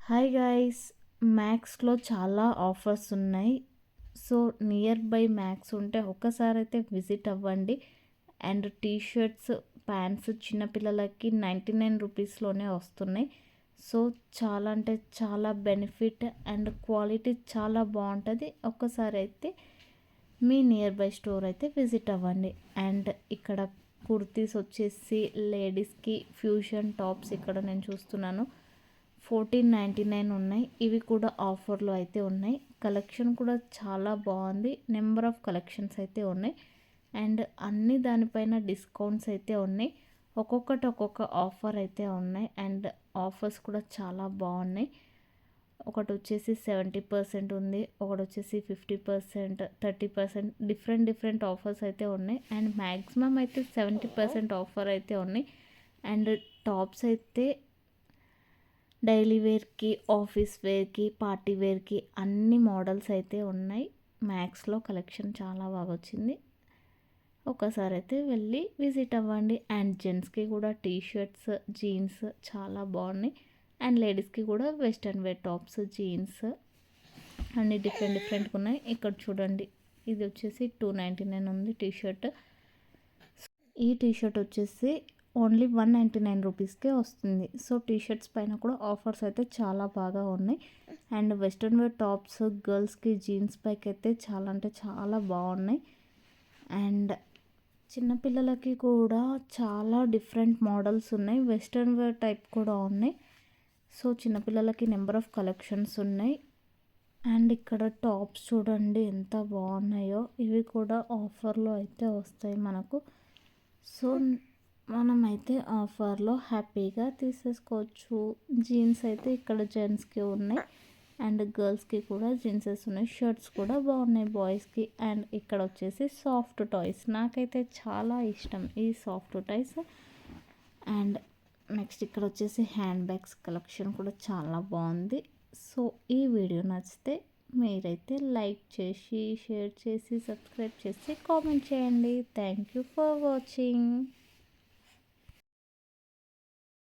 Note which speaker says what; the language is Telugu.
Speaker 1: హాయ్ గైస్, మ్యాక్స్లో చాలా ఆఫర్స్ ఉన్నాయి. సో నియర్ బై మ్యాక్స్ ఉంటే ఒక్కసారి అయితే విజిట్ అవ్వండి. అండ్ టీషర్ట్స్, ప్యాంట్స్ చిన్నపిల్లలకి 99 రూపీస్లోనే వస్తున్నాయి. సో చాలా అంటే చాలా బెనిఫిట్ అండ్ క్వాలిటీ చాలా బాగుంటుంది. ఒక్కసారి అయితే మీ నియర్ బై స్టోర్ అయితే విజిట్ అవ్వండి. అండ్ ఇక్కడ కుర్తీస్ వచ్చేసి లేడీస్కి ఫ్యూజన్ టాప్స్ ఇక్కడ నేను చూస్తున్నాను. 1499 ఉన్నాయి. ఇవి కూడా ఆఫర్లో అయితే ఉన్నాయి. కలెక్షన్ కూడా చాలా బాగుంది. నెంబర్ ఆఫ్ కలెక్షన్స్ అయితే ఉన్నాయి. అండ్ అన్ని దానిపైన డిస్కౌంట్స్ అయితే ఉన్నాయి. ఒక్కొక్కటి ఒక్కొక్క ఆఫర్ అయితే ఉన్నాయి. అండ్ ఆఫర్స్ కూడా చాలా బాగున్నాయి. ఒకటి వచ్చేసి 70% ఉంది, ఒకటి వచ్చేసి 50%, 30%, డిఫరెంట్ ఆఫర్స్ అయితే ఉన్నాయి. అండ్ మ్యాక్సిమం అయితే 70% ఆఫర్ అయితే ఉన్నాయి. అండ్ టాప్స్ అయితే డైలీ వేర్కి, ఆఫీస్ వేర్కి, పార్టీ వేర్కి అన్ని మోడల్స్ అయితే ఉన్నాయి. మ్యాక్స్లో కలెక్షన్ చాలా బాగా వచ్చింది. ఒకసారి అయితే వెళ్ళి విజిట్ అవ్వండి. అండ్ జెంట్స్కి కూడా టీషర్ట్స్, జీన్స్ చాలా బాగున్నాయి. అండ్ లేడీస్కి కూడా వెస్ట్రన్ వేర్ టాప్స్, జీన్స్ అన్ని డిఫరెంట్గా ఉన్నాయి. ఇక్కడ చూడండి, ఇది వచ్చేసి 299 ఉంది టీషర్ట్. ఈ టీషర్ట్ వచ్చేసి ఓన్లీ 199 రూపీస్కే వస్తుంది. సో టీషర్ట్స్ పైన కూడా ఆఫర్స్ అయితే చాలా బాగా ఉన్నాయి. అండ్ వెస్ట్రన్ వేర్ టాప్స్ గర్ల్స్కి జీన్స్ పైకి అయితే చాలా అంటే చాలా బాగున్నాయి. అండ్ చిన్నపిల్లలకి కూడా చాలా డిఫరెంట్ మోడల్స్ ఉన్నాయి. వెస్ట్రన్ వేర్ టైప్ కూడా ఉన్నాయి. సో చిన్నపిల్లలకి నెంబర్ ఆఫ్ కలెక్షన్స్ ఉన్నాయి. అండ్ ఇక్కడ టాప్స్ చూడండి ఎంత బాగున్నాయో. ఇవి కూడా ఆఫర్లో అయితే వస్తాయి మనకు. సో మనమైతే ఆఫర్లో హ్యాపీగా తీసేసుకోవచ్చు. జీన్స్ అయితే ఇక్కడ జెంట్స్కి ఉన్నాయి. అండ్ గర్ల్స్కి కూడా జీన్సెస్ ఉన్నాయి. షర్ట్స్ కూడా బాగున్నాయి బాయ్స్కి. అండ్ ఇక్కడ వచ్చేసి సాఫ్ట్ టాయ్స్, నాకైతే చాలా ఇష్టం ఈ సాఫ్ట్ టాయ్స్. అండ్ నెక్స్ట్ ఇక్కడ వచ్చేసి హ్యాండ్ బ్యాగ్స్ కలెక్షన్ కూడా చాలా బాగుంది. సో ఈ వీడియో నచ్చితే మీరైతే లైక్ చేసి, షేర్ చేసి, సబ్స్క్రైబ్ చేసి, కామెంట్ చేయండి. Thank you for watching.